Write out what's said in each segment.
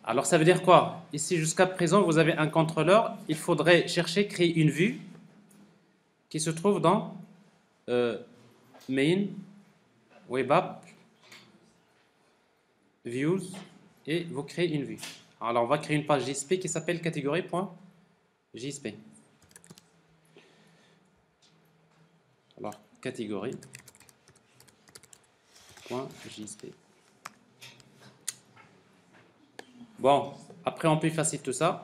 Alors ça veut dire quoi? Ici jusqu'à présent vous avez un contrôleur, il faudrait chercher, créer une vue qui se trouve dans main, web app, views et vous créez une vue. Alors on va créer une page JSP qui s'appelle catégorie.jsp. Alors catégorie.jsp. Bon, après on peut effacer tout ça.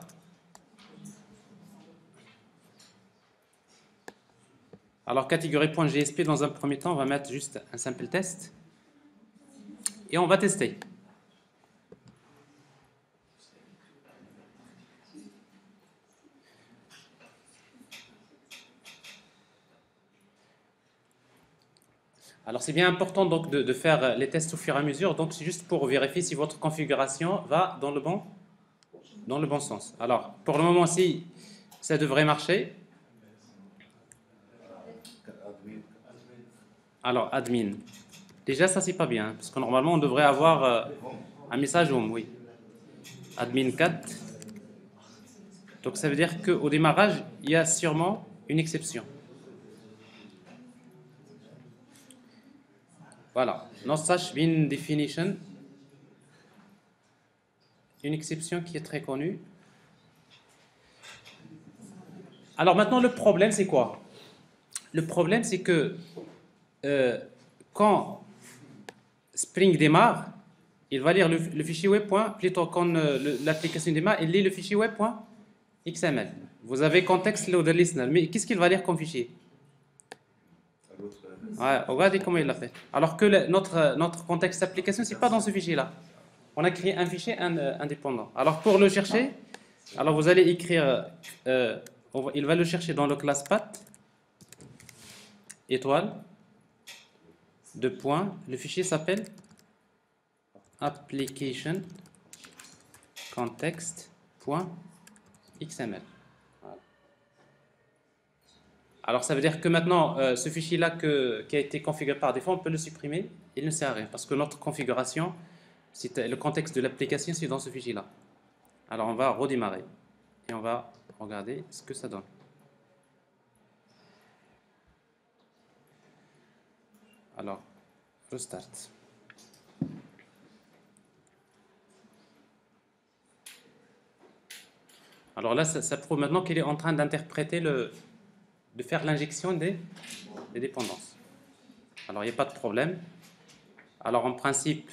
Alors catégorie.jsp dans un premier temps, on va mettre juste un simple test et on va tester. Alors c'est bien important donc de faire les tests au fur et à mesure. Donc c'est juste pour vérifier si votre configuration va dans le bon sens. Alors pour le moment si ça devrait marcher. Alors admin. Déjà ça c'est pas bien parce que normalement on devrait avoir un message home, oui. Admin 4. Donc ça veut dire qu'au démarrage il y a sûrement une exception. Voilà, no such bin definition, une exception qui est très connue. Alors maintenant le problème c'est quoi? Le problème c'est que quand Spring démarre, il va lire le fichier web. Plutôt quand l'application démarre, il lit le fichier web.xml. Vous avez contexte loader listener, mais qu'est-ce qu'il va lire comme fichier? Ouais, regardez comment il l'a fait. Alors que notre contexte d'application, c'est pas dans ce fichier-là. On a créé un fichier indépendant. Alors pour le chercher, alors vous allez écrire, il va le chercher dans le class path, étoile, deux points. Le fichier s'appelle application context.xml. Voilà. Alors ça veut dire que maintenant, ce fichier-là qui a été configuré par défaut, on peut le supprimer. Il ne sert à rien parce que notre configuration, le contexte de l'application, c'est dans ce fichier-là. Alors on va redémarrer et on va regarder ce que ça donne. Alors, restart. Alors là, ça prouve maintenant qu'il est en train d'interpréter de faire l'injection des dépendances. Alors il n'y a pas de problème. Alors en principe,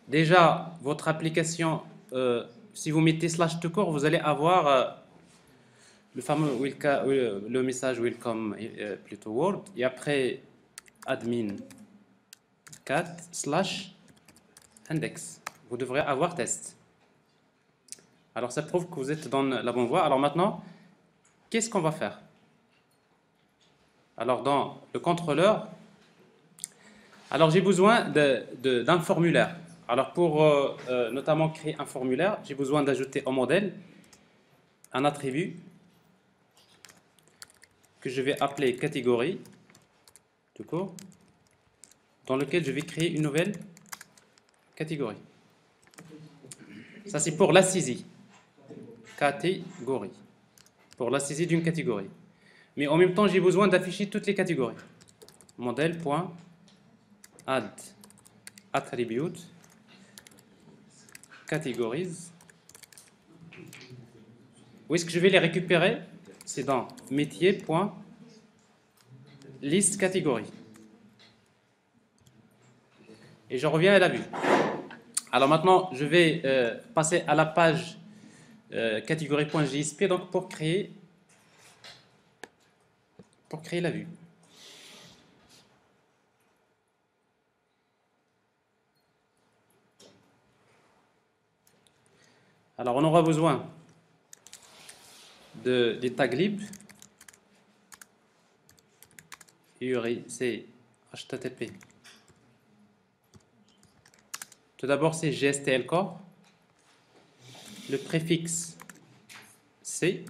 déjà votre application, si vous mettez slash tout court, vous allez avoir le fameux le message welcome plutôt word et après admin 4 slash index. Vous devrez avoir test. Alors ça prouve que vous êtes dans la bonne voie. Alors maintenant, qu'est-ce qu'on va faire? Alors dans le contrôleur, alors j'ai besoin d'un formulaire. Alors pour notamment créer un formulaire, j'ai besoin d'ajouter au modèle un attribut que je vais appeler catégorie, tout court, dans lequel je vais créer une nouvelle catégorie. Ça c'est pour la saisie. Catégorie. Pour la saisie d'une catégorie. Mais en même temps, j'ai besoin d'afficher toutes les catégories. Modèle.add attribute categories. Où est-ce que je vais les récupérer? C'est dans métier.list catégorie. Et je reviens à la vue. Alors maintenant, je vais passer à la page catégorie.jsp donc pour créer la vue. Alors on aura besoin des tags libres, URI, c'est HTTP. Tout d'abord c'est GSTL core, le préfixe C,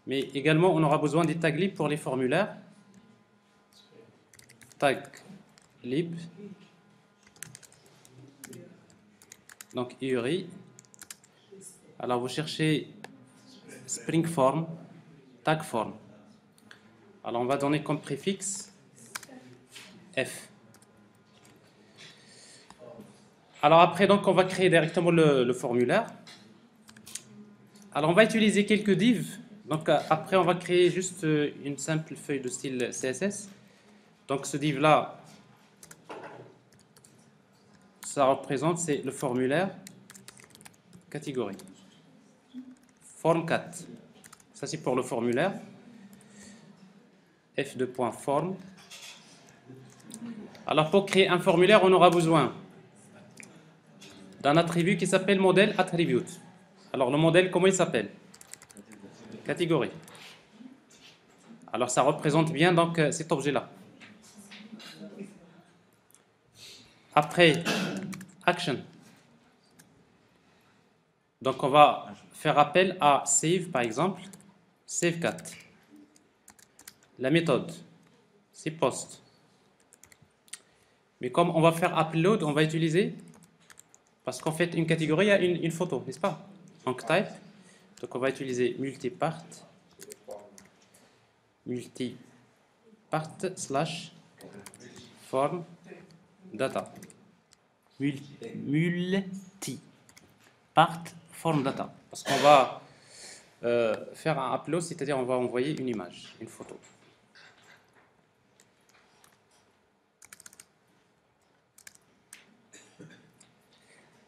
mais également on aura besoin des tags libres pour les formulaires. Tag lib Donc URI. Alors vous cherchez Spring Form, Tag Form. Alors on va donner comme préfixe F. Alors après, donc, on va créer directement le formulaire. Alors on va utiliser quelques divs. Donc après, on va créer juste une simple feuille de style CSS. Donc ce div là, ça représente, c'est le formulaire catégorie. Form 4. Ça c'est pour le formulaire. F2.form. Alors pour créer un formulaire, on aura besoin d'un attribut qui s'appelle modèle attribute. Alors le modèle, comment il s'appelle? Catégorie. Alors ça représente bien donc cet objet-là. Après, action. Donc on va faire appel à save par exemple, save 4. La méthode, c'est post. Mais comme on va faire upload, on va utiliser, parce qu'en fait une catégorie, il y a une photo, n'est-ce pas? Donc type, donc on va utiliser multipart slash form data. Multipart form data. Parce qu'on va faire un upload, c'est-à-dire on va envoyer une image, une photo.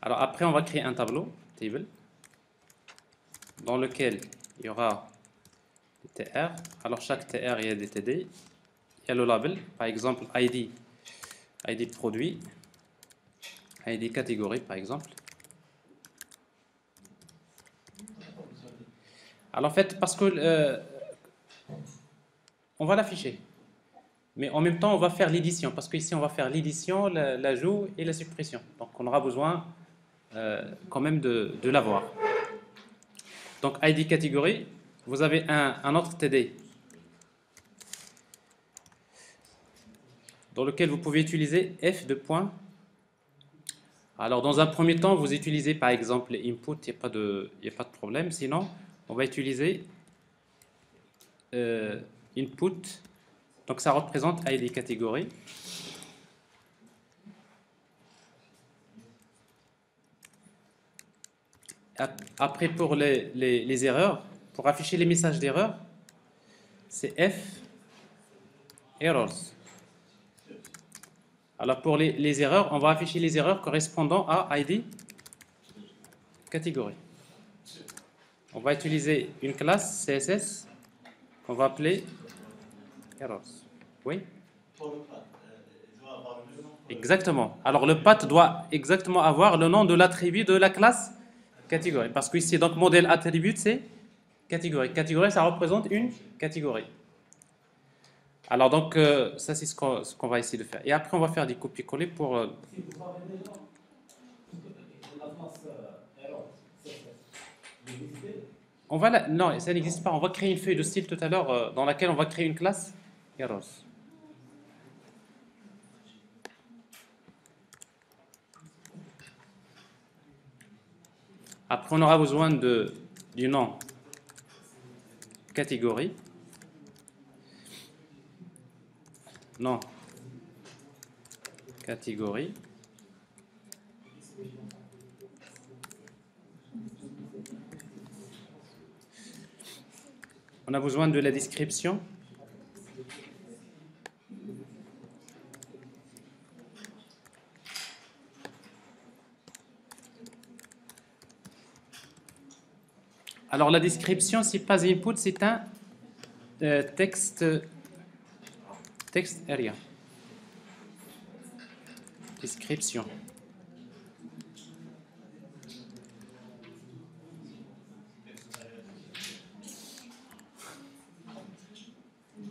Alors après, on va créer un tableau, table, dans lequel il y aura des TR. Alors chaque TR, il y a des TD. Il y a le label, par exemple ID produit, ID catégorie par exemple. Alors en fait, parce que on va l'afficher, mais en même temps, on va faire l'édition, parce qu'ici, on va faire l'édition, l'ajout et la suppression. Donc on aura besoin quand même de l'avoir. Donc ID catégorie, vous avez un autre TD dans lequel vous pouvez utiliser F de point. Alors dans un premier temps, vous utilisez par exemple les input, il n'y a pas de problème. Sinon, on va utiliser input, donc ça représente ID catégorie. Après, pour les erreurs, pour afficher les messages d'erreur, c'est F errors. Alors pour les erreurs, on va afficher les erreurs correspondant à ID catégorie. On va utiliser une classe CSS qu'on va appeler errors. Oui? Exactement. Alors le path doit exactement avoir le nom de l'attribut de la classe catégorie. Parce que ici, donc modèle attribut, c'est catégorie. Catégorie, ça représente une catégorie. Alors donc, ça c'est ce qu'on va essayer de faire. Et après, on va faire des copier-coller pour... On va non, ça n'existe pas. On va créer une feuille de style tout à l'heure dans laquelle on va créer une classe errors. Après, on aura besoin du nom catégorie. Nom catégorie. On a besoin de la description. Alors la description, c'est pas input, c'est un texte area. Description.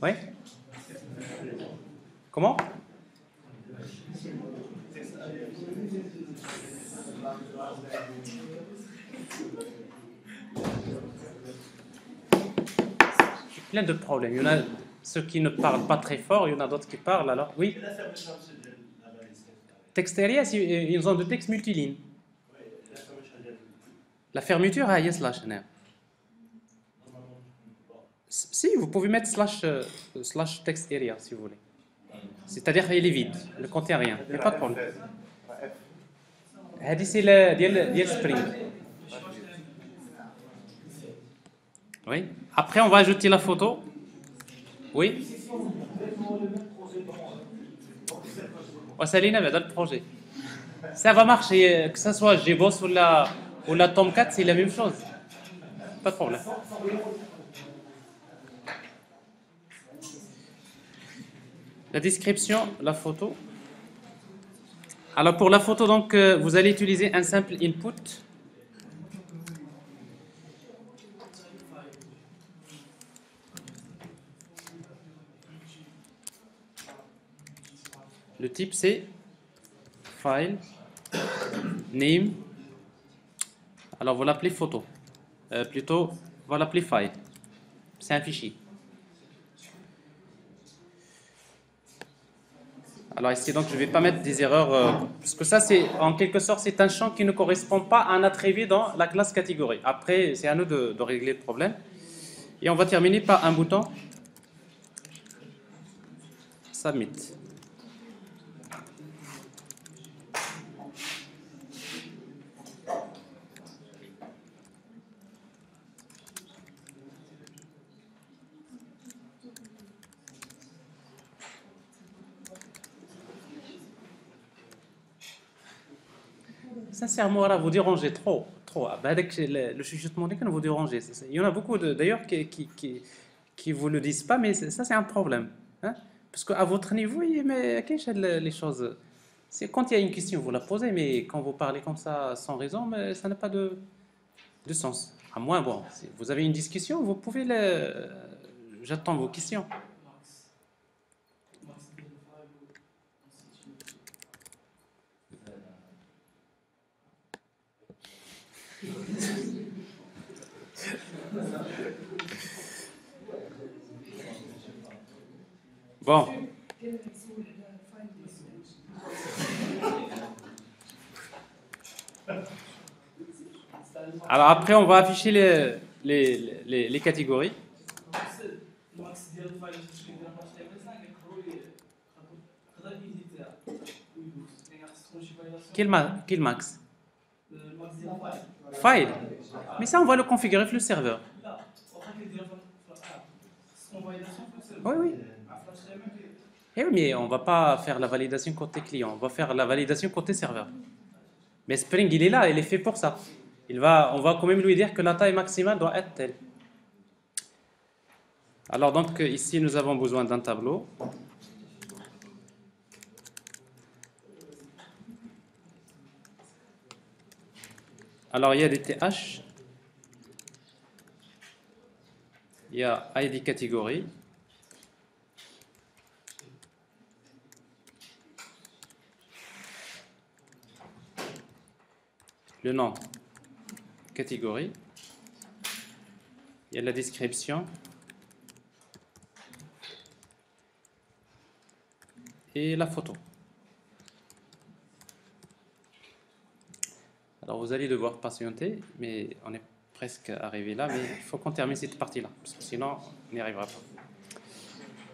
Oui? Comment? J'ai plein de problèmes. Il y en a ceux qui ne parlent pas très fort, il y en a d'autres qui parlent alors. Oui? Texte area, c'est une zone de texte multiligne. La fermeture, il y a slash. Si, vous pouvez mettre slash text area si vous voulez. C'est-à-dire qu'il est vide, ne contient rien. Il n'y a pas de problème. C'est le Spring. Oui. Après, on va ajouter la photo. Oui. Salina va dans le projet. Ça va marcher, que ce soit GBoss ou la Tomcat, c'est la même chose. Pas de problème. La description, la photo. Alors pour la photo, donc, vous allez utiliser un simple input. Le type c'est file, name. Alors vous l'appelez photo. Plutôt, on va l'appeler file. C'est un fichier. Alors ici, donc, je ne vais pas mettre des erreurs, parce que ça, c'est en quelque sorte, c'est un champ qui ne correspond pas à un attribut dans la classe catégorie. Après, c'est à nous de régler le problème. Et on va terminer par un bouton Submit. Sincèrement, là, vous dérangez trop. Avec le chuchotement que vous dérangez. Il y en a beaucoup d'ailleurs qui vous le disent pas, mais ça c'est un problème. Hein? Parce qu'à votre niveau, mais les choses. C'est quand il y a une question, vous la posez, mais quand vous parlez comme ça sans raison, mais ça n'a pas de sens. À moins, bon, si vous avez une discussion, vous pouvez j'attends vos questions. Bon. Alors après, on va afficher les catégories. Quel max? File. Mais ça, on va le configurer sur le serveur. Oui, oui. Eh oui, mais on ne va pas faire la validation côté client, on va faire la validation côté serveur. Mais Spring, il est là, il est fait pour ça. On va quand même lui dire que la taille maximale doit être telle. Alors donc ici, nous avons besoin d'un tableau. Alors il y a des TH, il y a ID catégorie, le nom catégorie, il y a la description et la photo. Alors vous allez devoir patienter, mais on est presque arrivé là, mais il faut qu'on termine cette partie-là, parce que sinon on n'y arrivera pas.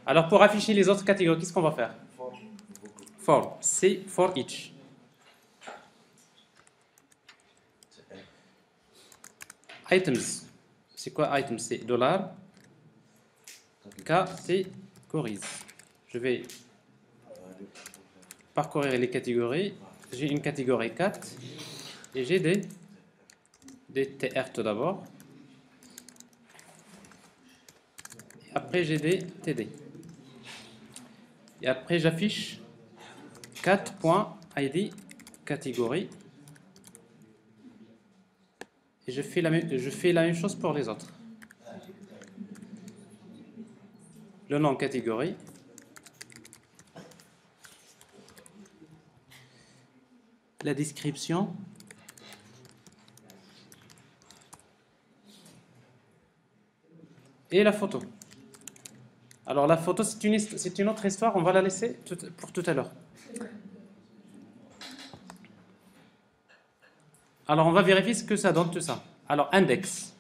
Alors pour afficher les autres catégories, qu'est-ce qu'on va faire? For, c'est for each. Items, c'est quoi items? C'est $. Catégories. Je vais parcourir les catégories. J'ai une catégorie 4 et j'ai des TR tout d'abord. Après j'ai des TD. Et après j'affiche 4.id catégorie. Et je fais la même chose pour les autres. Le nom catégorie. La description. Et la photo. Alors la photo, c'est une autre histoire, on va la laisser pour tout à l'heure. Alors, on va vérifier ce que ça donne tout ça. Alors, index.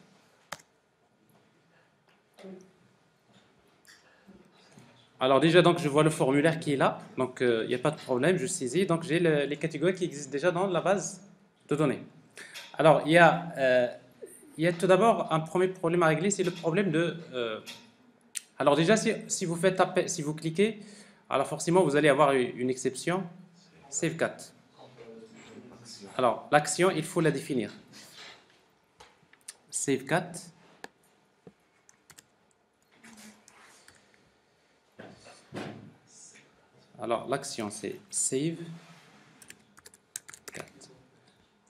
Alors déjà, donc, je vois le formulaire qui est là. Donc, il n'y a pas de problème, je saisis. Donc, j'ai les catégories qui existent déjà dans la base de données. Alors, il y a tout d'abord un premier problème à régler, c'est le problème de... alors déjà, si vous faites appel, si vous cliquez, alors forcément, vous allez avoir une exception, SaveCat. Alors, l'action, il faut la définir. SaveCat. Alors, l'action, c'est Save.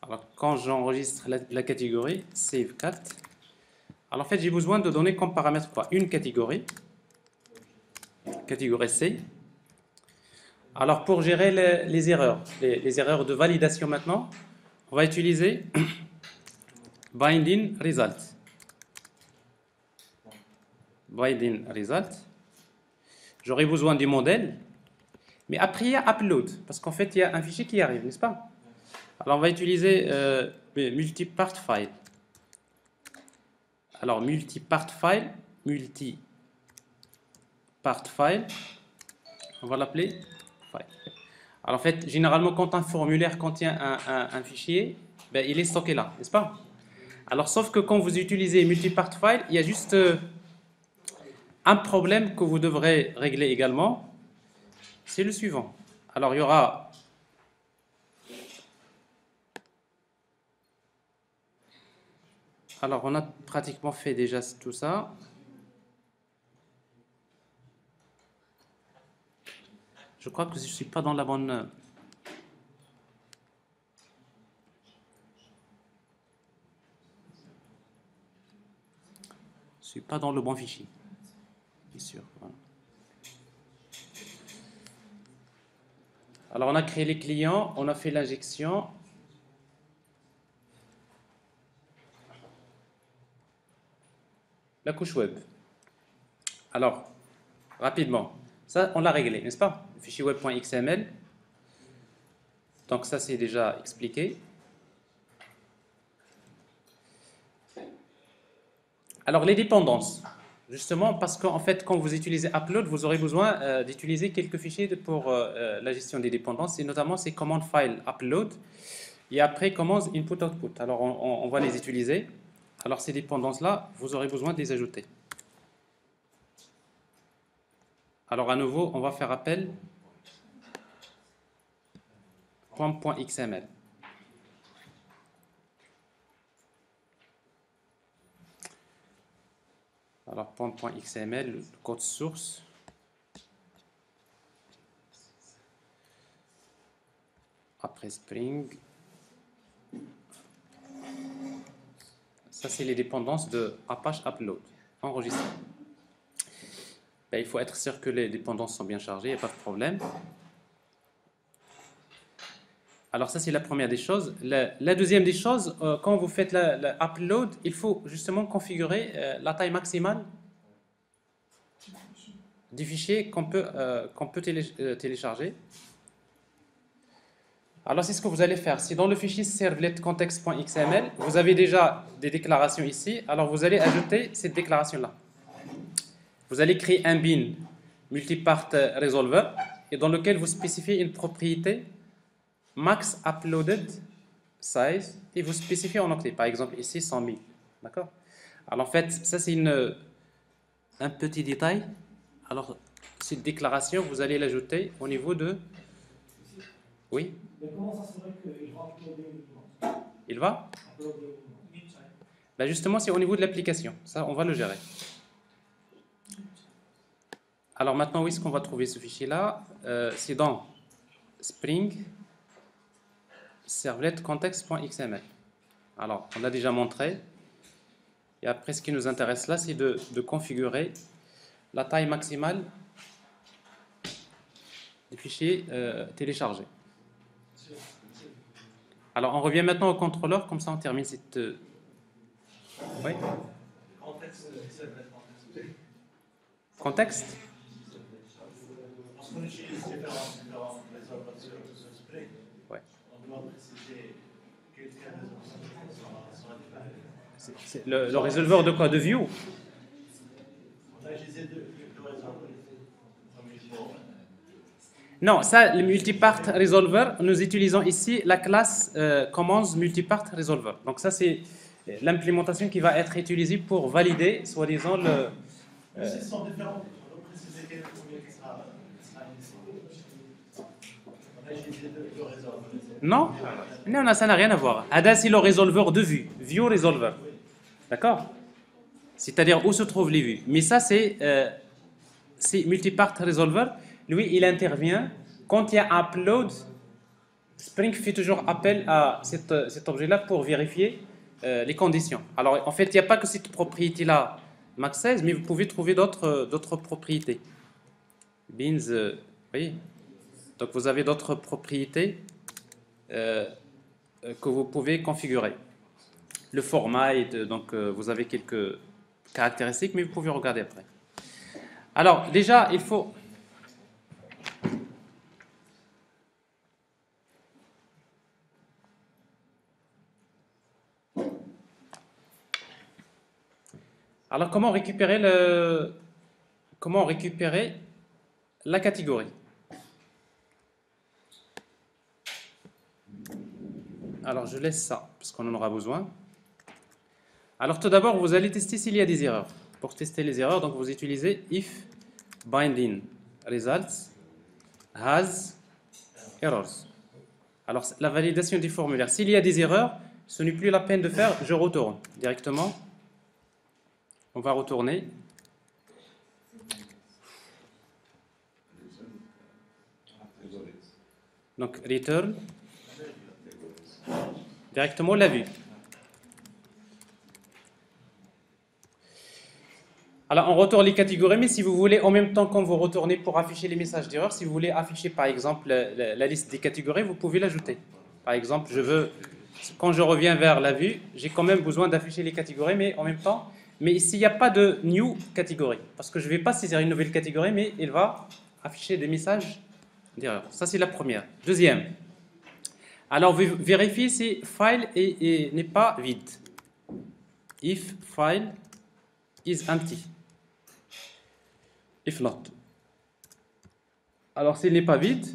Alors, quand j'enregistre la catégorie, Save Cat, alors en fait, j'ai besoin de donner comme paramètre quoi? Une catégorie C. Alors, pour gérer les erreurs, les erreurs de validation maintenant, on va utiliser binding result. Binding result. J'aurai besoin du modèle, mais après, il y a upload, parce qu'en fait, il y a un fichier qui arrive, n'est-ce pas? Alors, on va utiliser multipart file. Alors, multipart file, on va l'appeler file. Alors, en fait, généralement, quand un formulaire contient un fichier, ben, il est stocké là, n'est-ce pas? Alors, sauf que quand vous utilisez multipart file, il y a juste un problème que vous devrez régler également, c'est le suivant. Alors, il y aura... Alors, on a pratiquement fait déjà tout ça. Je crois que je ne suis pas dans la bonne... Je ne suis pas dans le bon fichier. Bien sûr. Voilà. Alors, on a créé les clients, on a fait l'injection. La couche web. Alors, rapidement, ça, on l'a réglé, n'est-ce pas? Le fichier web.xml. Donc ça, c'est déjà expliqué. Alors, les dépendances. Justement, parce qu'en fait, quand vous utilisez Upload, vous aurez besoin d'utiliser quelques fichiers pour la gestion des dépendances, et notamment ces command file upload, et après command input-output. Alors, on va les utiliser. Alors, ces dépendances-là, vous aurez besoin de les ajouter. Alors, à nouveau, on va faire appel .xml. Alors, .xml, le code source. Après Spring. Ça, c'est les dépendances de Apache Upload, enregistrées. Ben, il faut être sûr que les dépendances sont bien chargées, il n'y a pas de problème. Alors ça, c'est la première des choses. La deuxième des choses, quand vous faites l'upload, il faut justement configurer la taille maximale du fichier qu'on peut télécharger. Alors c'est ce que vous allez faire. Si dans le fichier servletcontext.xml, vous avez déjà des déclarations ici, alors vous allez ajouter cette déclaration-là. Vous allez créer un bin multipart resolver et dans lequel vous spécifiez une propriété max uploaded size et vous spécifiez en octets. Par exemple, ici 100 000. D'accord? Alors en fait, ça c'est un petit détail. Alors cette déclaration, vous allez l'ajouter au niveau de... Oui? Mais comment ça se fait qu'il va uploader uniquement? Il va? Uploader uniquement. Ben justement, c'est au niveau de l'application. Ça, on va le gérer. Alors maintenant, où est-ce qu'on va trouver ce fichier-là? C'est dans Spring Servlet context.xml. Alors, on l'a déjà montré. Et après, ce qui nous intéresse là, c'est de configurer la taille maximale des fichiers téléchargés. Alors, on revient maintenant au contrôleur, comme ça on termine cette... Oui? Contexte? Ouais. On doit préciser que C'est le résolveur de quoi? De view? Non, ça, le multipart resolver, nous utilisons ici la classe commands multipart resolver. Donc ça, c'est l'implémentation qui va être utilisée pour valider, soi-disant, le... Non, non, non, ça n'a rien à voir. Ada, c'est le résolveur de vue, view resolver. D'accord? C'est-à-dire où se trouvent les vues. Mais ça, c'est multipart resolver. Lui, il intervient quand il y a un upload. Spring fait toujours appel à cet objet-là pour vérifier les conditions. Alors, en fait, il n'y a pas que cette propriété-là, max 16, mais vous pouvez trouver d'autres propriétés. Beans, voyez. Donc, vous avez d'autres propriétés que vous pouvez configurer. Le format, donc vous avez quelques caractéristiques, mais vous pouvez regarder après. Alors, déjà, il faut... Alors, comment récupérer la catégorie? Alors, je laisse ça, parce qu'on en aura besoin. Alors, tout d'abord, vous allez tester s'il y a des erreurs. Pour tester les erreurs, donc vous utilisez if binding results has errors. Alors, la validation du formulaire. S'il y a des erreurs, ce n'est plus la peine de faire, je retourne directement. On va retourner. Donc, return. Directement la vue. Alors, on retourne les catégories, mais si vous voulez, en même temps, quand vous retournez pour afficher les messages d'erreur, si vous voulez afficher, par exemple, la liste des catégories, vous pouvez l'ajouter. Par exemple, quand je reviens vers la vue, j'ai quand même besoin d'afficher les catégories, mais en même temps, mais ici, il n'y a pas de new catégorie, parce que je ne vais pas saisir une nouvelle catégorie, mais il va afficher des messages d'erreur. Ça, c'est la première. Deuxième. Alors, vérifiez si file n'est pas vide. If file is empty. If not. Alors, s'il n'est pas vide,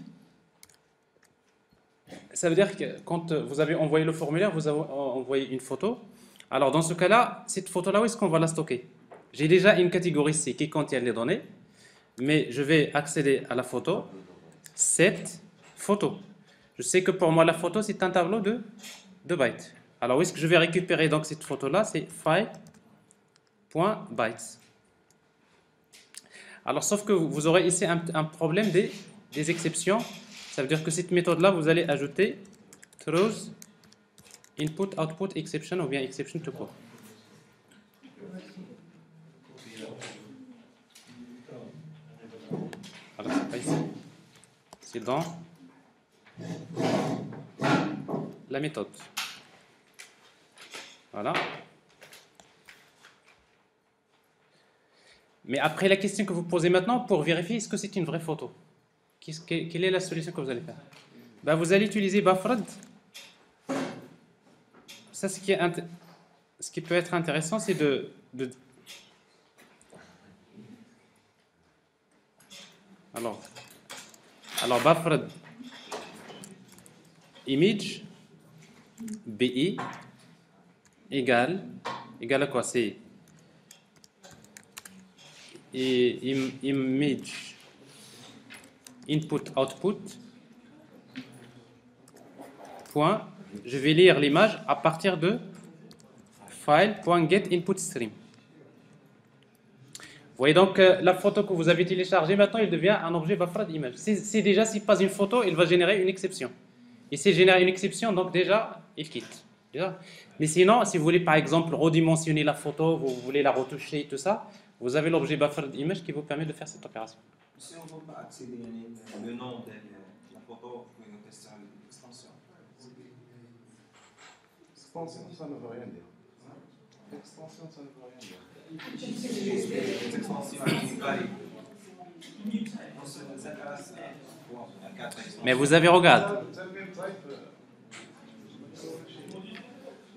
ça veut dire que quand vous avez envoyé le formulaire, vous avez envoyé une photo. Alors, dans ce cas-là, cette photo-là, où est-ce qu'on va la stocker? J'ai déjà une catégorie C qui contient les données, mais je vais accéder à la photo, cette photo. Je sais que pour moi, la photo, c'est un tableau de 2 bytes. Alors, où est-ce que je vais récupérer donc cette photo-là? C'est file.bytes. Alors, sauf que vous aurez ici un problème des exceptions. Ça veut dire que cette méthode-là, vous allez ajouter throws input output exception ou bien exception tout court. Alors, c'est pas ici. C'est dans la méthode. Voilà. Mais après, la question que vous posez maintenant, pour vérifier est-ce que c'est une vraie photo, quelle est la solution que vous allez faire? Ben, vous allez utiliser Buffered. Ça, ce qui peut être intéressant, c'est Alors, Buffered image BI égale à quoi? C'est image input output point, je vais lire l'image à partir de file.getInputStream. Vous voyez donc la photo que vous avez téléchargée, maintenant il devient un objet buffered image. C'est déjà, si pas une photo, il va générer une exception. Et s'il génère une exception, donc déjà, il quitte. Déjà. Mais sinon, si vous voulez par exemple redimensionner la photo, vous voulez la retoucher, tout ça, vous avez l'objet buffered image qui vous permet de faire cette opération. Si on ne veut pas accéder au nom de la photo, vous pouvez tester l'extension. Extension, ça ne veut rien dire. Extension, ça ne veut rien dire. Les extensions Mais vous avez regardé.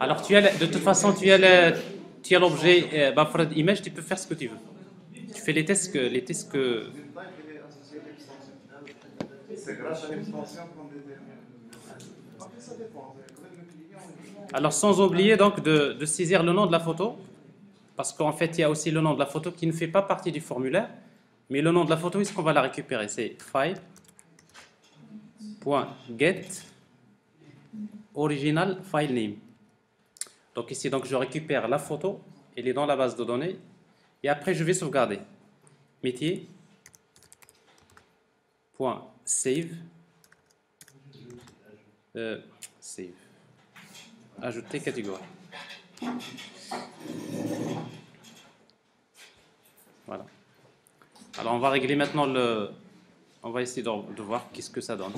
Alors, de toute façon, tu as l'objet buffered image, tu peux faire ce que tu veux. Tu fais les tests que. Type, il est associé à l'extension. C'est grâce à l'extension qu'on détermine. Après, ça dépend. Avec le client, Alors, sans oublier donc de saisir le nom de la photo, parce qu'en fait, il y a aussi le nom de la photo qui ne fait pas partie du formulaire, mais le nom de la photo, est-ce qu'on va la récupérer? C'est file.get original file name. Donc ici, donc, je récupère la photo, elle est dans la base de données, et après, je vais sauvegarder. Métier. Save. Save. Ajouter catégorie. Voilà. Alors on va régler maintenant on va essayer de voir qu'est-ce que ça donne.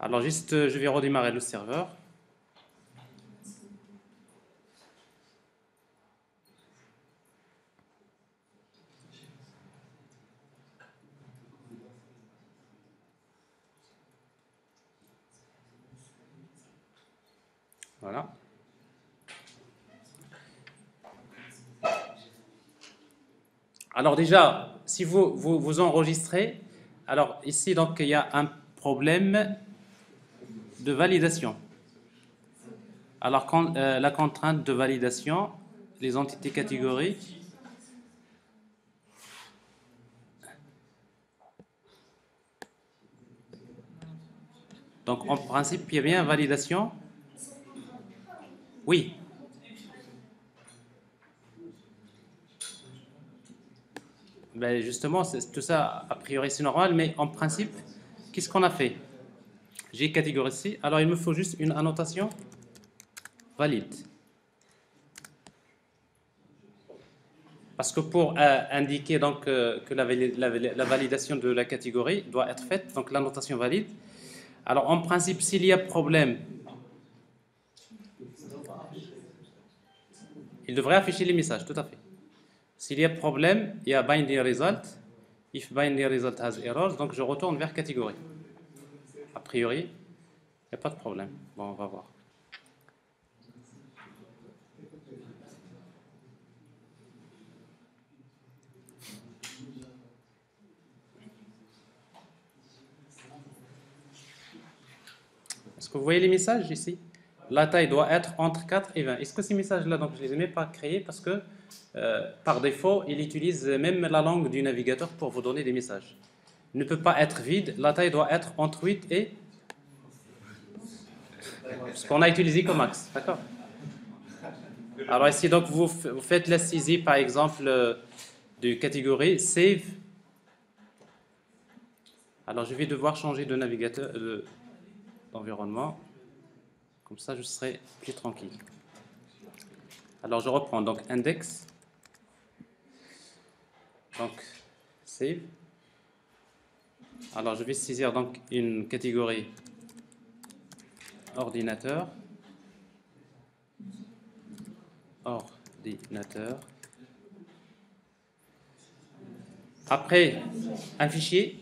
Alors juste, je vais redémarrer le serveur. Voilà. Alors déjà, si vous enregistrez, alors ici donc il y a un problème de validation. Alors quand la contrainte de validation, les entités catégories. Donc en principe, il y a bien validation. Oui. Ben justement, tout ça, a priori, c'est normal, mais en principe, qu'est-ce qu'on a fait? J'ai catégorisé, alors il me faut juste une annotation valide. Parce que pour indiquer donc, que la validation de la catégorie doit être faite, donc l'annotation valide. Alors en principe, s'il y a problème, il devrait afficher les messages, tout à fait. S'il y a problème, il y a binary result. If binary result has errors, donc je retourne vers catégorie. A priori, il n'y a pas de problème. Bon, on va voir. Est-ce que vous voyez les messages ici? La taille doit être entre 4 et 20. Est-ce que ces messages-là, donc je ne les ai même pas créés parce que par défaut, il utilise même la langue du navigateur pour vous donner des messages. Il ne peut pas être vide, la taille doit être entre 8 et... Ce qu'on a utilisé comme axe, d'accord? Alors ici, donc, vous faites la saisie, par exemple, de catégorie Save. Alors, je vais devoir changer de navigateur, d'environnement. Comme ça, je serai plus tranquille. Alors, je reprends donc index. Donc, save. Alors, je vais saisir donc une catégorie ordinateur. Ordinateur. Après, un fichier.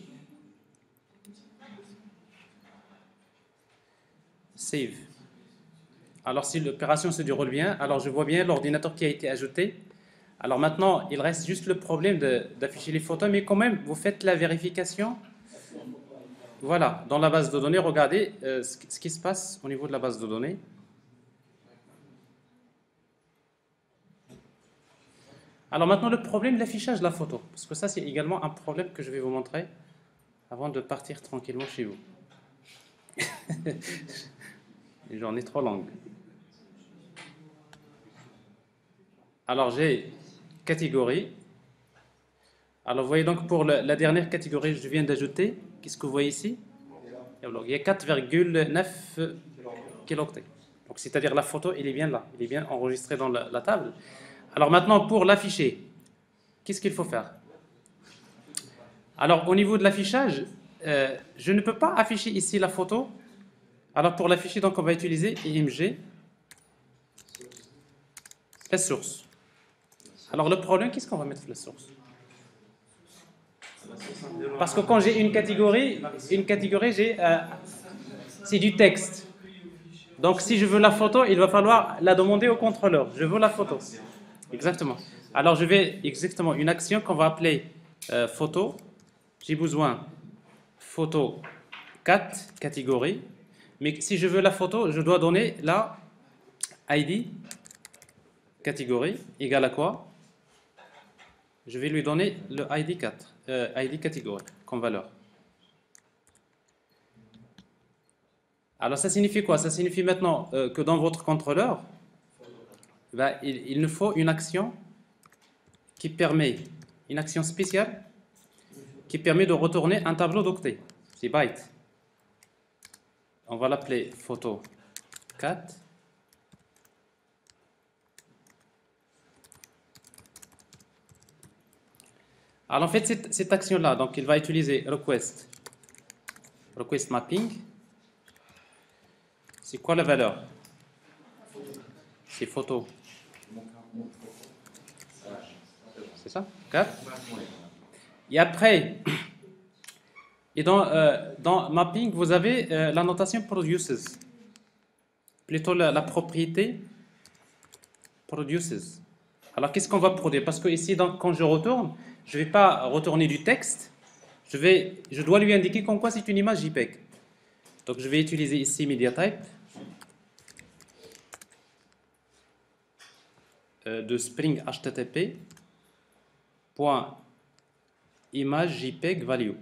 Save. Alors, si l'opération se déroule bien, alors je vois bien l'ordinateur qui a été ajouté. Alors maintenant, il reste juste le problème d'afficher les photos, mais quand même, vous faites la vérification. Voilà, dans la base de données, regardez ce qui se passe au niveau de la base de données. Alors maintenant, le problème de l'affichage de la photo, parce que ça, c'est également un problème que je vais vous montrer avant de partir tranquillement chez vous. Les journées trop longues. Alors, j'ai catégorie. Alors, vous voyez donc pour la dernière catégorie que je viens d'ajouter, qu'est-ce que vous voyez ici? Il y a 4,9 kilooctets. Donc, c'est-à-dire la photo, il est bien là, il est bien enregistré dans la table. Alors maintenant, pour l'afficher, qu'est-ce qu'il faut faire? Alors, au niveau de l'affichage, je ne peux pas afficher ici la photo. Alors, pour l'afficher, donc, on va utiliser IMG la source. Alors, le problème, qu'est-ce qu'on va mettre la source? Parce que quand j'ai une catégorie c'est du texte. Donc si je veux la photo, il va falloir la demander au contrôleur. Je veux la photo. Exactement. Alors je vais exactement une action qu'on va appeler photo. J'ai besoin photo 4 catégorie. Mais si je veux la photo, je dois donner la ID catégorie égale à quoi? Je vais lui donner le ID 4, ID catégorie comme valeur. Alors ça signifie quoi? Ça signifie maintenant que dans votre contrôleur, ben, il nous faut une action qui permet, une action spéciale qui permet de retourner un tableau d'octet. C'est byte. On va l'appeler photo 4. Alors en fait cette action-là, donc il va utiliser request mapping. C'est quoi la valeur? C'est photo. C'est ça? 4. Et après, dans mapping, vous avez la notation produces. Plutôt la propriété produces. Alors qu'est-ce qu'on va produire? Parce que ici, donc, quand je retourne, je ne vais pas retourner du texte. Je dois lui indiquer comme quoi c'est une image JPEG. Donc je vais utiliser ici MediaType de Spring HTTP .image JPEG value.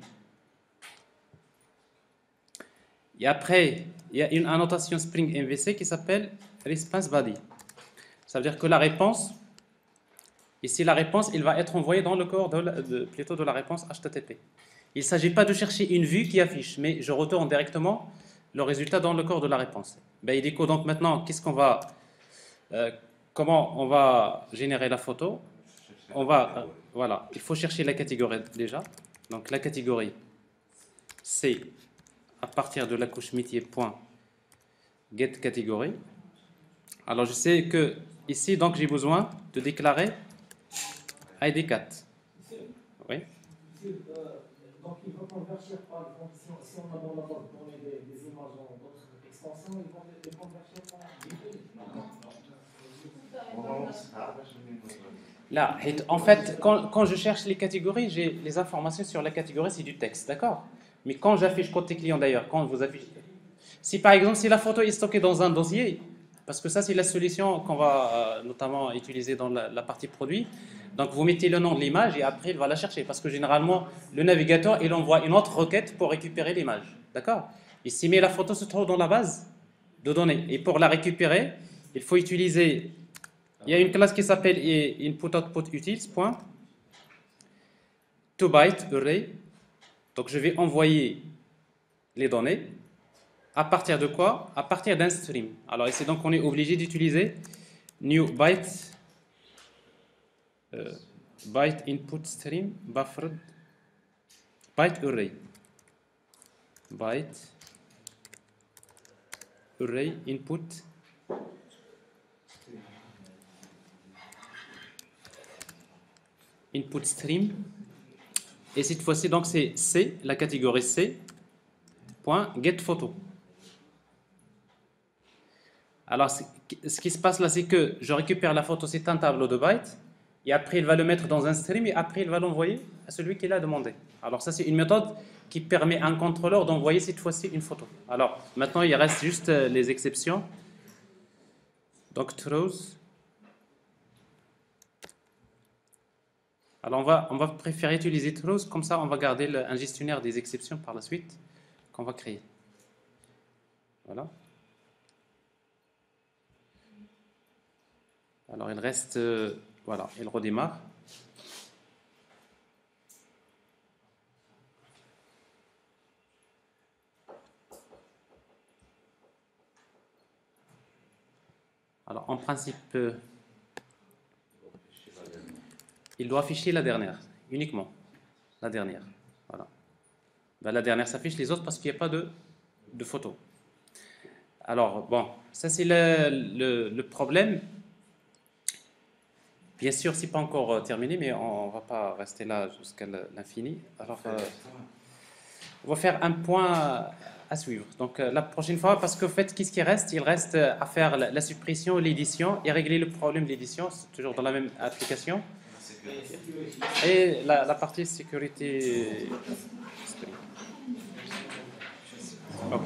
Et après, il y a une annotation Spring MVC qui s'appelle response body. Ça veut dire que la réponse, ici la réponse, il va être envoyée dans le corps plutôt de la réponse HTTP. Il ne s'agit pas de chercher une vue qui affiche, mais je retourne directement le résultat dans le corps de la réponse. Ben, donc maintenant, comment on va générer la photo? Voilà, il faut chercher la catégorie déjà. Donc la catégorie, c'est à partir de la couche métier .get catégorie. Alors je sais que ici, donc j'ai besoin de déclarer ID4. Oui. Donc il va convertir par exemple, si on a dans la base de données des images dans d'autres extensions, ils vont les convertir en Là, en fait, quand je cherche les catégories, j'ai les informations sur la catégorie, c'est du texte, d'accord? Mais quand j'affiche côté client d'ailleurs, quand vous affichez... Si par exemple, si la photo est stockée dans un dossier, parce que ça c'est la solution qu'on va notamment utiliser dans la partie produit, donc vous mettez le nom de l'image et après il va la chercher, parce que généralement, le navigateur, il envoie une autre requête pour récouper l'image, d'accord? Ici, mais la photo se trouve dans la base de données, et pour la récupérer, il faut utiliser... Il y a une classe qui s'appelle input-output-utils, .2byte array. Donc je vais envoyer les données. À partir de quoi? À partir d'un stream. Alors ici, donc on est obligé d'utiliser new byte input stream buffered byte array. Byte array input stream, et cette fois-ci donc c'est C, la catégorie C .get photo. Alors ce qui se passe là, c'est que je récupère la photo, c'est un tableau de bytes, et après il va le mettre dans un stream, et après il va l'envoyer à celui qui l'a demandé. Alors ça c'est une méthode qui permet à un contrôleur d'envoyer cette fois-ci une photo. Alors maintenant il reste juste les exceptions. Donc throws. Alors on va préférer utiliser throws, comme ça on va garder un gestionnaire des exceptions par la suite qu'on va créer. Voilà. Alors il reste, voilà, il redémarre. Alors en principe, il doit afficher la dernière, uniquement la dernière. Voilà. Ben, la dernière s'affiche, les autres parce qu'il n'y a pas de photo. Alors bon, ça c'est le problème. Bien sûr, c'est pas encore terminé, mais on va pas rester là jusqu'à l'infini. Alors, on va faire un point à suivre. Donc, la prochaine fois, parce qu'en fait, qu'est-ce qui reste? Il reste à faire la suppression, l'édition et régler le problème de l'édition. C'est toujours dans la même application. Et la partie sécurité. Ok.